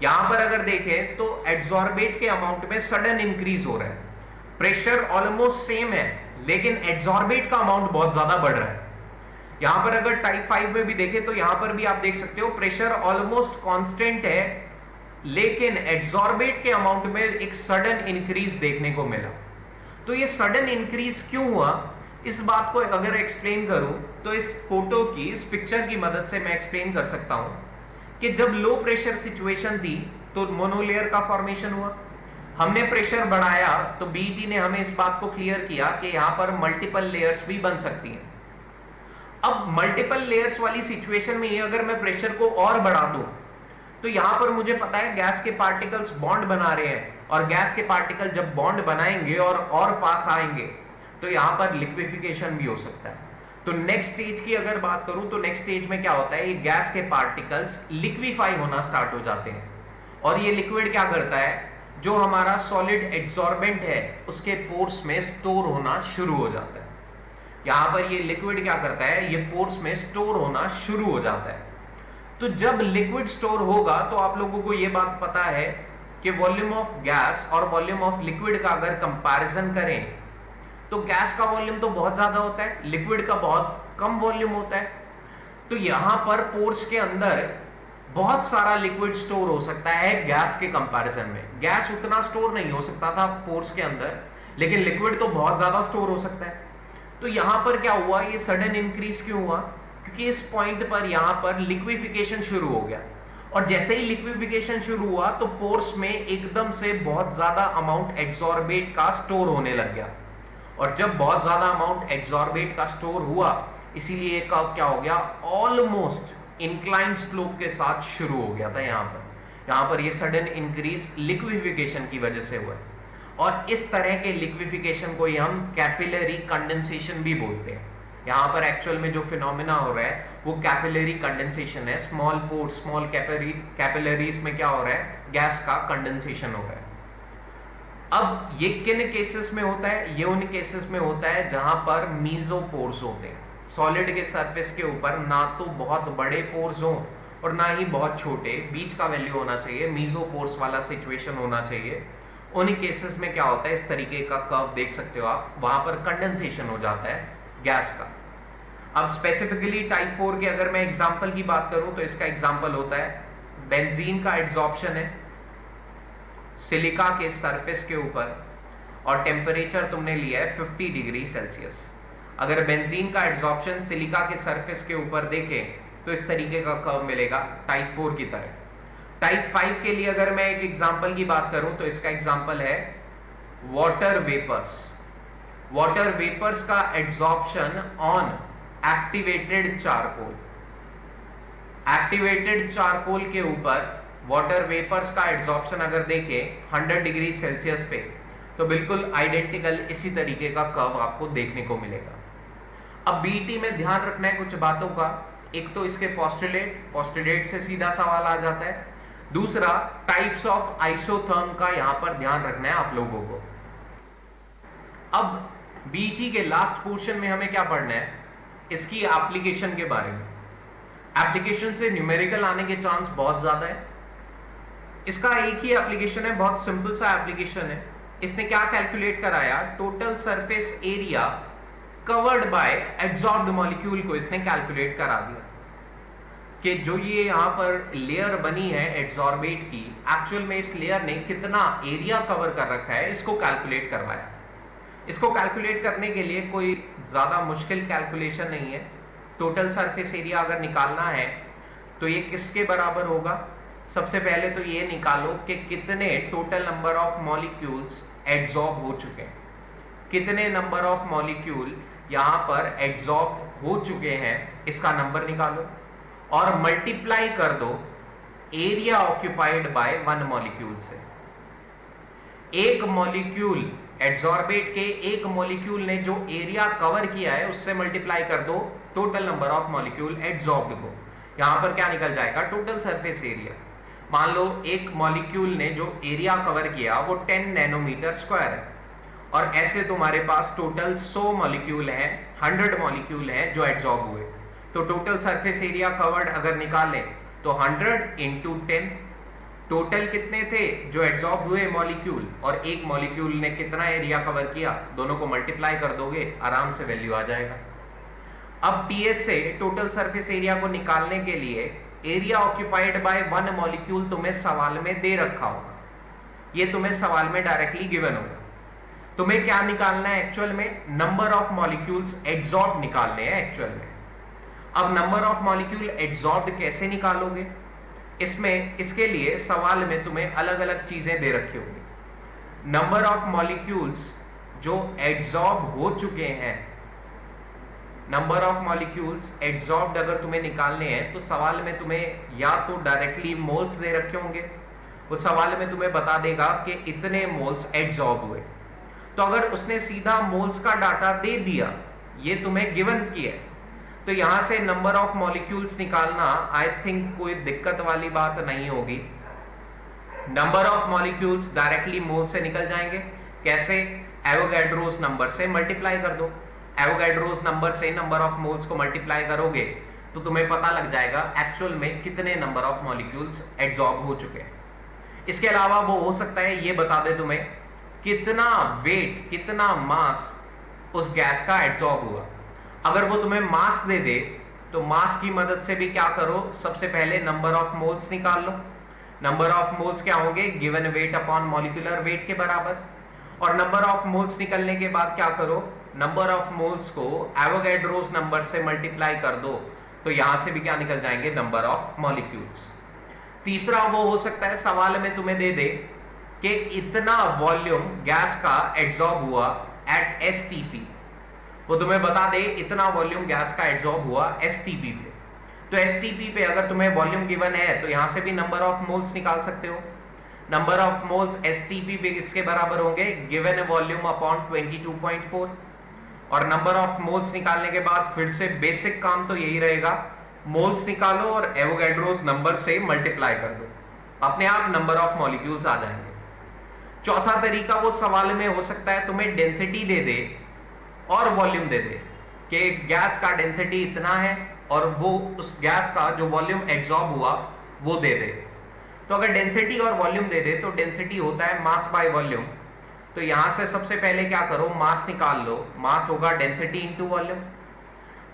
Speaker 1: यहां पर अगर देखें तो एड्सॉर्बेट के अमाउंट में सडन इंक्रीज हो रहा है। प्रेशर ऑलमोस्ट सेम है लेकिन एड्सॉर्बेट का अमाउंट बहुत ज्यादा बढ़ रहा है। यहां पर अगर टाइप 5 में भी देखें तो यहां पर भी आप देख सकते हो प्रेशर ऑलमोस्ट कांस्टेंट है, लेकिन एड्सॉर्बेट के अमाउंट में एक सडन इंक्रीज देखने को मिला। तो ये सडन इंक्रीज क्यों हुआ, इस बात को अगर एक्सप्लेन करूं तो इस फोटो की, इस पिक्चर की मदद से मैं एक्सप्लेन कर सकता हूं कि जब लो प्रेशर सिचुएशन थी तो मोनोलेयर का फॉर्मेशन हुआ। हमने प्रेशर बढ़ाया तो बीईटी ने हमें इस बात को क्लियर किया कि यहां पर मल्टीपल लेयर्स भी बन सकती हैं। अब मल्टीपल लेयर्स वाली सिचुएशन में अगर मैं प्रेशर को और बढ़ा दूं तो यहां पर मुझे पता है गैस के पार्टिकल्स बॉन्ड बना रहे हैं, और गैस के पार्टिकल जब बॉन्ड बनाएंगे और पास आएंगे तो यहां पर लिक्विफिकेशन भी हो सकता है। तो नेक्स्ट स्टेज की अगर बात करूं तो नेक्स्ट स्टेज में क्या होता है, ये गैस के पार्टिकल्स लिक्विफाई होना स्टार्ट हो जाते हैं, और ये लिक्विड क्या करता है, जो हमारा सॉलिड एड्सॉर्बेंट है उसके पोर्स में स्टोर होना शुरू हो जाता है। यहां पर ये लिक्विड क्या करता है, ये पोर्स में स्टोर होना शुरू हो जाता है। तो जब लिक्विड स्टोर होगा तो आप लोगों को ये बात पता है कि वॉल्यूम ऑफ गैस और वॉल्यूम ऑफ लिक्विड का अगर कंपैरिजन करें तो गैस का वॉल्यूम तो बहुत ज्यादा होता है, लिक्विड का बहुत कम वॉल्यूम होता है। तो यहां पर पोर्स के अंदर बहुत सारा लिक्विड स्टोर हो सकता है गैस के कंपैरिजन में। गैस उतना स्टोर नहीं हो सकता था पोर्स के अंदर, लेकिन लिक्विड तो बहुत ज्यादा स्टोर हो सकता है। तो यहां पर क्या हुआ, ये सडन इंक्रीज क्यों हुआ, क्योंकि इस पॉइंट पर यहां पर लिक्विफिकेशन शुरू हो गया, और जैसे ही लिक्विफिकेशन शुरू हुआ तो पोर्स में एकदम से बहुत ज्यादा अमाउंट एड्सॉर्बेट का स्टोर होने लग गया, और जब बहुत ज्यादा अमाउंट एड्सॉर्बेट का स्टोर हुआ इसीलिए कर्व क्या हो गया, ऑलमोस्ट इंक्लाइन स्लोप के साथ शुरू हो गया था। यहां पर ये सडन इंक्रीज लिक्विफिकेशन की वजह से हुआ है, और इस तरह के लिक्विफिकेशन को ही हम कैपिलरी कंडेंसेशन भी बोलते हैं। यहां पर एक्चुअल में जो फिनोमेना हो रहा है वो कैपिलरी कंडेंसेशन है। स्मॉल पोर्ट, स्मॉल कैपिलरीज में क्या हो रहा है, गैस का कंडेंसेशन हो रहा है। अब ये किन केसेस में होता है, ये उन केसेस में होता है जहां पर मीजोपोर्स होते हैं। सॉलिड के सरफेस के ऊपर ना तो बहुत बड़े पोर्स हो और ना ही बहुत छोटे, बीच का वैल्यू होना चाहिए, मीजोपोर्स वाला सिचुएशन होना चाहिए। उन केसेस में क्या होता है, इस तरीके का कर्व देख सकते हो आप, वहां पर कंडेंसेशन हो जाता है गैस का। अब स्पेसिफिकली टाइप 4 के अगर मैं एग्जांपल की बात करूं तो इसका एग्जांपल होता है बेंजीन का एड्सॉर्प्शन है सिलिका के सरफेस के ऊपर, और टेम्परेचर तुमने लिया है 50 डिग्री सेल्सियस। अगर बेंजीन का एड्सॉर्प्शन सिलिका के सरफेस के ऊपर देखें तो इस तरीके का कर्व मिलेगा टाइप 4 की तरह। टाइप 5 के लिए अगर मैं एक एग्जांपल की बात करूं तो इसका एग्जांपल है वाटर वेपर्स। वाटर वेपर्स का adsorption on activated charcoal. Activated charcoal के ऊपर वाटर वेपर्स का एड्सॉर्प्शन अगर देखें 100 डिग्री सेल्सियस पे, तो बिल्कुल आइडेंटिकल इसी तरीके का कर्व आपको देखने को मिलेगा। अब बीईटी में ध्यान रखना है कुछ बातों का। एक तो इसके पोस्टुलेट से सीधा सवाल आ जाता है। दूसरा, टाइप्स ऑफ आइसोथर्म का यहां पर ध्यान रखना है आप लोगों को। अब बीईटी के लास्ट पोर्शन में हमें क्या पढ़ना है, इसकी एप्लीकेशन के बारे में। एप्लीकेशन से न्यूमेरिकल आने के चांस बहुत ज्यादा है। इसका एक ही एप्लीकेशन है, बहुत सिंपल सा एप्लीकेशन है। इसने क्या कैलकुलेट कराया, total surface area covered by adsorbed molecule को इसने कैलकुलेट करा दिया कि जो ये यहां पर लेयर बनी है एड्सॉर्बेट की, एक्चुअल में इस लेयर ने कितना एरिया कवर कर रखा है, इसको कैलकुलेट करवाया। इसको कैलकुलेट करने के लिए कोई ज्यादा मुश्किल कैलकुलेशन नहीं है। टोटल सरफेस एरिया अगर निकालना है तो ये किसके बराबर होगा, सबसे पहले तो ये निकालो कि कितने total number of molecules adsorb हो चुके हैं, कितने नंबर ऑफ मॉलिक्यूल यहां पर एड्सॉर्ब हो चुके हैं, इसका नंबर निकालो और मल्टीप्लाई कर दो एरिया ऑक्यूपाइड बाय 1 मॉलिक्यूल से। एक मॉलिक्यूल एड्सॉर्बेट के एक मॉलिक्यूल ने जो एरिया कवर किया है उससे मल्टीप्लाई कर दो total number of molecule adsorbed को। यहां पर क्या निकल जाएगा, टोटल सरफेस एरिया। मान लो एक मॉलिक्यूल ने जो एरिया कवर किया वो 10 नैनोमीटर स्क्वायर है, और ऐसे तुम्हारे पास टोटल 100 मॉलिक्यूल हैं, 100 मॉलिक्यूल हैं जो एड्सॉर्ब हुए। तो टोटल सरफेस एरिया कवर्ड अगर निकालें तो 100 इंटू 10, टोटल कितने थे जो एड्सॉर्ब हुए मॉलिक्यूल, और एक मॉलिक्यूल ने कितना एरिया कवर किया, दोनों को मल्टीप्लाई कर दोगे, आराम से वैल्यू आ जाएगा। अब टीएस से टोटल सरफेस एरिया को निकालने के लिए एरिया ऑक्यूपाइड बाय 1 मॉलिक्यूल तुम्हें सवाल में दे रखा होगा, ये तुम्हें सवाल में डायरेक्टली गिवन होगा। तुम्हें क्या निकालना है एक्चुअल में, नंबर ऑफ मॉलिक्यूल्स एड्सॉर्ब निकालने हैं एक्चुअल में। अब नंबर ऑफ मॉलिक्यूल एड्सॉर्ब कैसे निकालोगे, इसमें इसके लिए सवाल में तुम्हें अलग अलग चीजें दे रखी होंगी। नंबर ऑफ मॉलिक्यूल्स जो एड्सॉर्ब हो चुके हैं, नंबर ऑफ मॉलिक्यूल्स एड्सॉर्ब्ड अगर तुम्हें निकालने हैं तो सवाल में तुम्हें या तो डायरेक्टली मोल्स दे रखे होंगे, वो सवाल में तुम्हें बता देगा कि इतने मोल्स एड्सॉर्ब हुए। तो अगर उसने सीधा मोल्स का डाटा दे दिया, ये तुम्हें गिवन किया है, तो यहां से नंबर ऑफ मॉलिक्यूल्स निकालना आई थिंक कोई दिक्कत वाली बात नहीं होगी। नंबर ऑफ मॉलिक्यूल्स डायरेक्टली मोल से निकल जाएंगे। कैसे, एवोगैड्रोस नंबर से मल्टीप्लाई कर दो। एवोगैड्रोस नंबर से नंबर ऑफ मोल्स को मल्टीप्लाई करोगे तो तुम्हें पता लग जाएगा एक्चुअल में कितने नंबर ऑफ मॉलिक्यूल्स एड्सॉर्ब हो चुके हैं। इसके अलावा वो हो सकता है ये बता दे तुम्हें कितना वेट, कितना मास उस गैस का एड्सॉर्ब हुआ। अगर वो तुम्हें मास दे दे तो मास की मदद से भी क्या करो, सबसे पहले नंबर ऑफ मोल्स निकाल लो। नंबर ऑफ मोल्स क्या होंगे, given weight upon molecular wait के बराबर। और नंबर ऑफ मोल्स निकलने के बाद क्या करो, नंबर ऑफ मोल्स को एवोगैड्रोस नंबर से मल्टीप्लाई कर दो, तो यहां से भी क्या निकल जाएंगे, नंबर ऑफ मॉलिक्यूल्स। तीसरा वो हो सकता है सवाल में तुम्हें दे दे कि इतना वॉल्यूम गैस का एड्सॉर्ब हुआ एट एसटीपी। वो तुम्हें बता दे इतना वॉल्यूम गैस का एब्जॉर्ब हुआ एसटीपी पे। तो एसटीपी पे अगर तुम्हें वॉल्यूम गिवन है तो यहां से भी नंबर ऑफ मोल्स निकाल सकते हो। नंबर ऑफ मोल्स एसटीपी पे किसके बराबर होंगे, गिवन वॉल्यूम अपॉन 22.4। और नंबर ऑफ मोल्स निकालने के बाद फिर से बेसिक काम तो यही रहेगा, मोल्स निकालो और एवोगैड्रोस नंबर से मल्टीप्लाई कर दो, अपने आप नंबर ऑफ मॉलिक्यूल्स आ जाएंगे। चौथा तरीका वो सवाल में हो सकता है तुम्हें डेंसिटी दे दे और वॉल्यूम दे दे कि गैस का डेंसिटी इतना है और वो उस गैस का जो वॉल्यूम एब्जॉर्ब हुआ वो दे दे। तो अगर डेंसिटी और वॉल्यूम दे दे तो डेंसिटी होता है मास बाय वॉल्यूम। तो यहां से सबसे पहले क्या करो, मास निकाल लो, मास होगा डेंसिटी इंटू वॉल्यूम।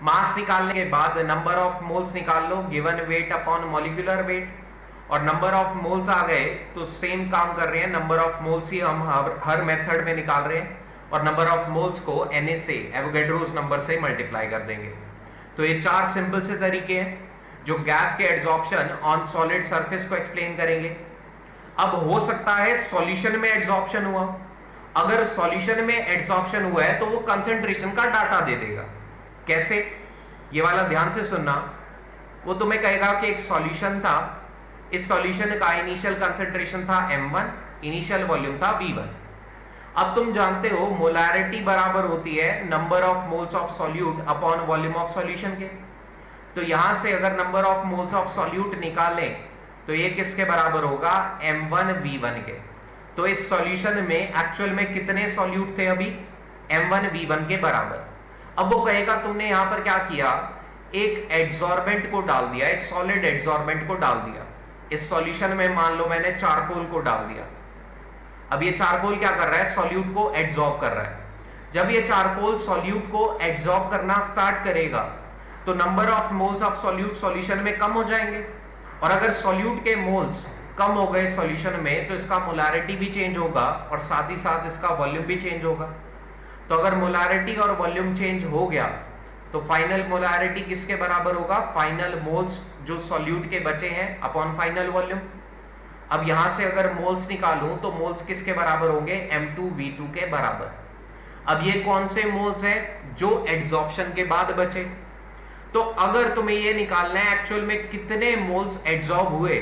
Speaker 1: मास निकालने के बाद नंबर ऑफ मोल्स निकाल लो, given weight upon molecular weight. और नंबर ऑफ मोल्स आ गए तो सेम काम कर रहे हैं, नंबर ऑफ मोल्स ही हम हर मेथड में निकाल रहे हैं और नंबर ऑफ मोल्स को Na से एवोगैड्रोस नंबर से मल्टीप्लाई कर देंगे। तो ये चार सिंपल से तरीके हैं जो गैस के एड्सॉर्प्शन ऑन सॉलिड सरफेस को एक्सप्लेन करेंगे। अब हो सकता है सॉल्यूशन में एड्सॉर्प्शन हुआ, अगर सॉल्यूशन में एड्सॉर्प्शन हुआ है तो वो कंसंट्रेशन का डाटा दे देगा। कैसे, ये वाला ध्यान से सुनना। वो तुम्हें कहेगा कि एक सॉल्यूशन था, इस सॉल्यूशन का इनिशियल कंसंट्रेशन था m1, इनिशियल वॉल्यूम था v1। अब तुम जानते हो मोलैरिटी बराबर होती है number of moles of solute upon volume of solution के। तो यहां से अगर number of moles of solute निकालें तो ये किसके बराबर होगा, m1 v1 के। तो इस सॉल्यूशन में एक्चुअल में कितने सॉल्यूट थे अभी, m1 v1 के बराबर। अब वो कहेगा तुमने यहां पर क्या किया, एक एड्सॉर्बेंट को डाल दिया, एक सॉलिड एड्सॉर्बेंट को डाल दिया। इस सॉल्यूशन में मान लो मैंने चारकोल को डाल दिया। अब ये चारकोल क्या कर रहा है, सॉल्यूट को एड्सॉर्ब कर रहा है। जब ये चारकोल सॉल्यूट को एड्सॉर्ब करना स्टार्ट करेगा तो number of moles of solute solution में कम हो जाएंगे, और अगर सॉल्यूट के मोल्स कम हो गए सॉल्यूशन में तो इसका मोलैरिटी भी चेंज होगा और साथ ही साथ इसका वॉल्यूम भी चेंज होगा। तो अगर मोलैरिटी और वॉल्यूम चेंज हो गया तो फाइनल मोलैरिटी किसके बराबर होगा, फाइनल मोल्स जो सॉल्यूट के बचे हैं अपॉन फाइनल वॉल्यूम। अब यहां से अगर मोल्स निकालूं तो मोल्स किसके बराबर होंगे, m2v2 के बराबर। अब ये कौन से मोल्स हैं जो एड्सॉर्प्शन के बाद बचे। तो अगर तुम्हें ये निकालना है एक्चुअल में कितने मोल्स एड्सॉर्ब हुए,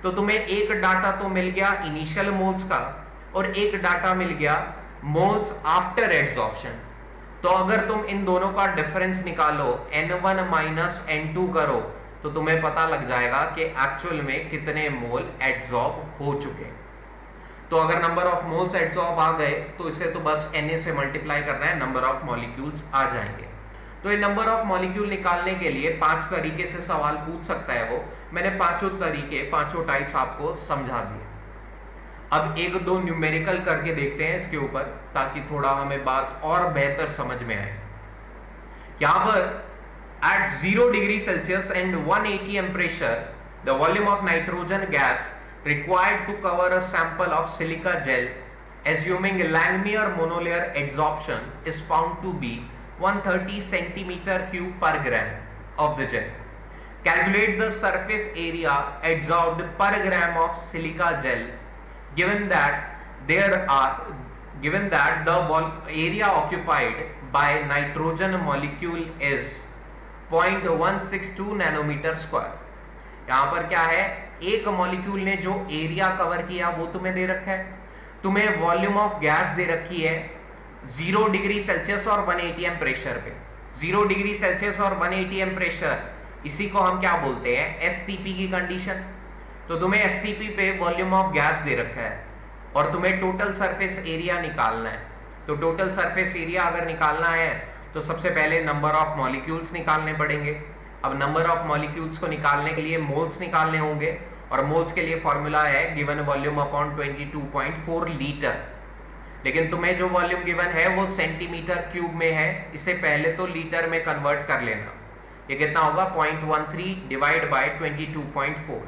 Speaker 1: तो तुम्हें एक डाटा तो मिल गया इनिशियल मोल्स का और एक डाटा मिल गया मोल्स आफ्टर एड्सॉर्प्शन। तो अगर तुम इन दोनों का डिफरेंस निकालो, n1 माइनस n2 करो, तो तुम्हें पता लग जाएगा कि एक्चुअल में कितने मोल एड्सॉर्ब हो चुके हैं। तो अगर नंबर ऑफ मोल्स एड्सॉर्ब आ गए तो इसे तो बस Na से मल्टीप्लाई करना है, नंबर ऑफ मॉलिक्यूल्स आ जाएंगे। तो ये नंबर ऑफ मॉलिक्यूल निकालने के लिए 5 तरीके से सवाल पूछ सकता है वो। मैंने पांचों तरीके, पांचों टाइप्स आपको समझा दिए। अब एक दो न्यूमेरिकल करके देखते हैं इसके ऊपर, ताकि थोड़ा हमें बात और बेहतर समझ में आए। यहां पर at 0 degree Celsius and 1 atm pressure, the volume of nitrogen gas required to cover a sample of silica gel, assuming Langmuir monolayer adsorption, is found to be 130 centimeter cube per gram of the gel. Calculate the surface area adsorbed per gram of silica gel, given that the area occupied by nitrogen molecule is 0.162 nanometre square. यहां पर क्या है, एक मॉलिक्यूल ने जो एरिया कवर किया वो तुम्हें दे रखा है, तुम्हें वॉल्यूम ऑफ गैस दे रखी है 0 डिग्री सेल्सियस और 1 atm प्रेशर पे। 0 डिग्री सेल्सियस और 1 atm प्रेशर, इसी को हम क्या बोलते हैं, एसटीपी की कंडीशन। तो तुम्हें एसटीपी पे वॉल्यूम ऑफ गैस दे रखा है और तुम्हें टोटल सरफेस एरिया निकालना है। तो टोटल सरफेस एरिया अगर निकालना है तो सबसे पहले नंबर ऑफ मॉलिक्यूल्स निकालने पड़ेंगे। अब नंबर ऑफ मॉलिक्यूल्स को निकालने के लिए मोल्स निकालने होंगे, और मोल्स के लिए फॉर्मूला है गिवन वॉल्यूम अपॉन 22.4 लीटर। लेकिन तुम्हें जो वॉल्यूम गिवन है वो सेंटीमीटर क्यूब में है, इसे पहले तो लीटर में कन्वर्ट कर लेना। ये कितना होगा, 0.13 डिवाइड बाय 22.4।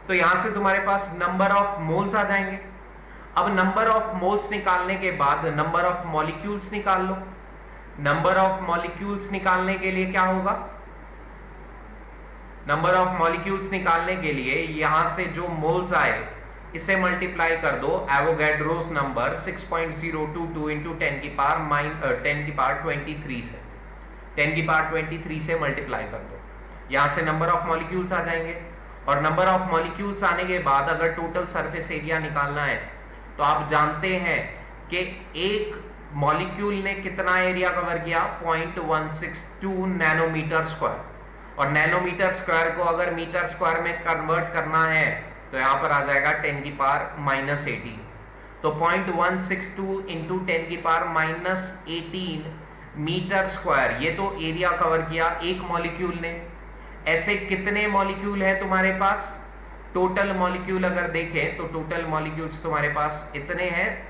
Speaker 1: तो यहां से तुम्हारे पास नंबर ऑफ मोल्स आ जाएंगे। अब नंबर ऑफ मोल्स निकालने के बाद नंबर ऑफ मॉलिक्यूल्स निकाल लो। नंबर ऑफ मॉलिक्यूल्स निकालने के लिए क्या होगा, नंबर ऑफ मॉलिक्यूल्स निकालने के लिए यहां से जो मोल्स आए इसे मल्टीप्लाई कर दो एवोगैड्रोस नंबर 6.022 इंटू 10 की पावर 23 से 10 की पावर 23 से मल्टीप्लाई कर दो। यहां से नंबर ऑफ मॉलिक्यूल्स आ जाएंगे और नंबर ऑफ मॉलिक्यूल्स आने के बाद अगर टोटल सरफेस एरिया निकालना है तो आप जानते हैं कि एक मॉलिक्यूल ने कितना एरिया कवर किया 0.162 नैनोमीटर स्क्वायर, और नैनोमीटर स्क्वायर को अगर मीटर स्क्वायर में कन्वर्ट करना है तो यहां पर आ जाएगा 10 की पावर -18। तो 0.162 इंटू 10 की पावर -18 मीटर स्क्वायर, ये तो एरिया कवर किया एक मॉलिक्यूल ने। ऐसे कितने मॉलिक्यूल है तुम्हारे पास? टोटल मॉलिक्यूल अगर देखें तो टोटल मॉलिक्यूल्स तुम्हारे पास इतने हैं,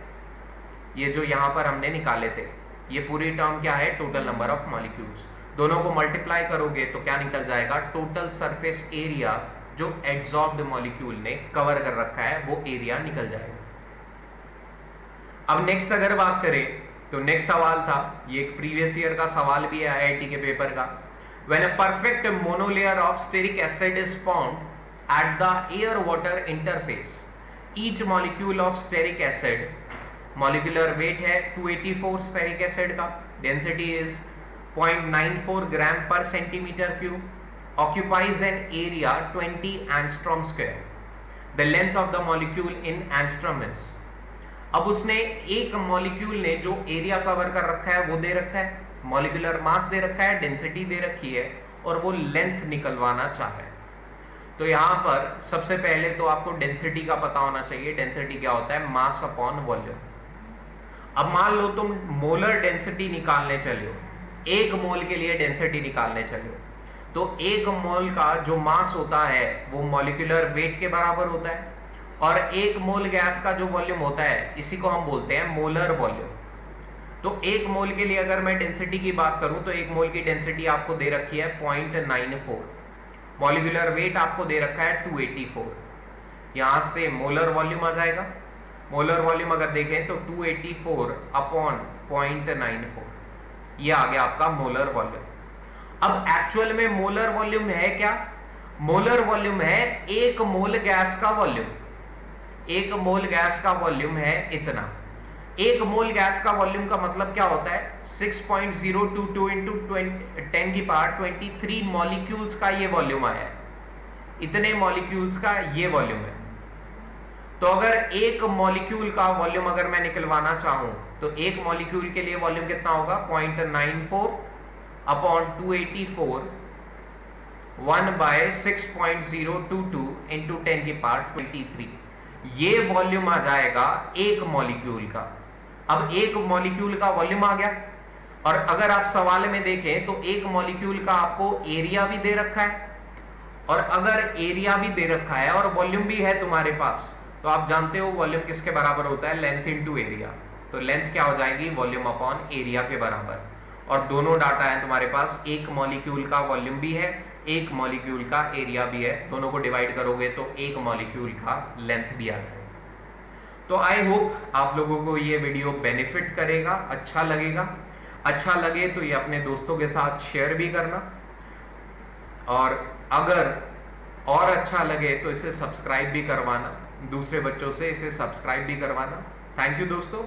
Speaker 1: ये जो यहां पर हमने निकाले थे, ये पूरी टर्म क्या है? Total number of molecules. दोनों को मल्टीप्लाई करोगे तो क्या निकल जाएगा? टोटल सरफेस एरिया जो एड्सॉर्ब्ड मॉलिक्यूल ने कवर कर रखा है वो एरिया निकल जाएगा। अब नेक्स्ट अगर बात करें तो नेक्स्ट सवाल था, ये एक प्रीवियस ईयर का सवाल भी है आईआईटी के पेपर का। When a perfect monolayer of stearic acid is found at the air water interface, each molecule of stearic acid, molecular weight है 284 स्टेरिक एसिड का, डेंसिटी इज 0.94 ग्राम पर centimetre cube, occupies an area 20 angstrom square. The length of the molecule in angstrom is. अब उसने एक मॉलिक्यूल ने जो एरिया कवर कर रखा है वो दे रखा है, मॉलिक्यूलर मास दे रखा है, डेंसिटी दे रखी है और वो लेंथ निकलवाना चाहे। तो यहां पर सबसे पहले तो आपको डेंसिटी का पता होना चाहिए। डेंसिटी क्या होता है? Mass upon volume. अब मान लो तुम मोलर डेंसिटी निकालने चले हो, एक मोल के लिए डेंसिटी निकालने चले हो, तो एक मोल का जो मास होता है वो मॉलिक्यूलर वेट के बराबर होता है, और एक मोल गैस का जो वॉल्यूम होता है इसी को हम बोलते हैं मोलर वॉल्यूम। तो एक मोल के लिए अगर मैं डेंसिटी की बात करूं तो एक मोल की डेंसिटी आपको दे रखी है 0.94, मॉलिक्यूलर वेट आपको दे रखा है 284। यहां से मोलर वॉल्यूम आ जाएगा। मोलर वॉल्यूम अगर देखें तो 284 अपॉन 0.94, ये आ गया आपका मोलर वॉल्यूम। अब एक्चुअल में मोलर वॉल्यूम है क्या? मोलर वॉल्यूम है एक मोल गैस का वॉल्यूम। एक मोल गैस का वॉल्यूम है इतना। एक मोल गैस का वॉल्यूम का मतलब क्या होता है? 6.022 इंटू 10 की पावर 23 मॉलिक्यूल्स का ये वॉल्यूम आया है। इतने मॉलिक्यूल्स का ये वॉल्यूम है। तो अगर एक मॉलिक्यूल का वॉल्यूम अगर मैं निकलवाना चाहूं तो एक मॉलिक्यूल के लिए वॉल्यूम कितना होगा? 0.94 अपॉन 284 1/6.022 इंटू 10 की पावर 23, ये वॉल्यूम आ जाएगा एक मॉलिक्यूल का। अब एक मॉलिक्यूल का वॉल्यूम आ गया, और अगर आप सवाल में देखें तो एक मॉलिक्यूल का आपको एरिया भी दे रखा है, और अगर एरिया भी दे रखा है और वॉल्यूम भी है तुम्हारे पास, तो आप जानते हो वॉल्यूम किसके बराबर होता है? Length into area. तो लेंथ क्या हो जाएगी? वॉल्यूम अपॉन एरिया के बराबर। और दोनों डाटा है तुम्हारे पास, एक मॉलिक्यूल का वॉल्यूम भी है, एक मॉलिक्यूल का एरिया भी है। दोनों को डिवाइड करोगे तो एक मॉलिक्यूल का लेंथ भी आ जाएगा। तो आई होप आप लोगों को ये वीडियो बेनिफिट करेगा, अच्छा लगेगा। अच्छा लगे तो ये अपने दोस्तों के साथ शेयर भी करना, और अगर और अच्छा लगे तो इसे सब्सक्राइब भी करवाना, दूसरे बच्चों से इसे सब्सक्राइब भी करवाना। थैंक यू दोस्तों।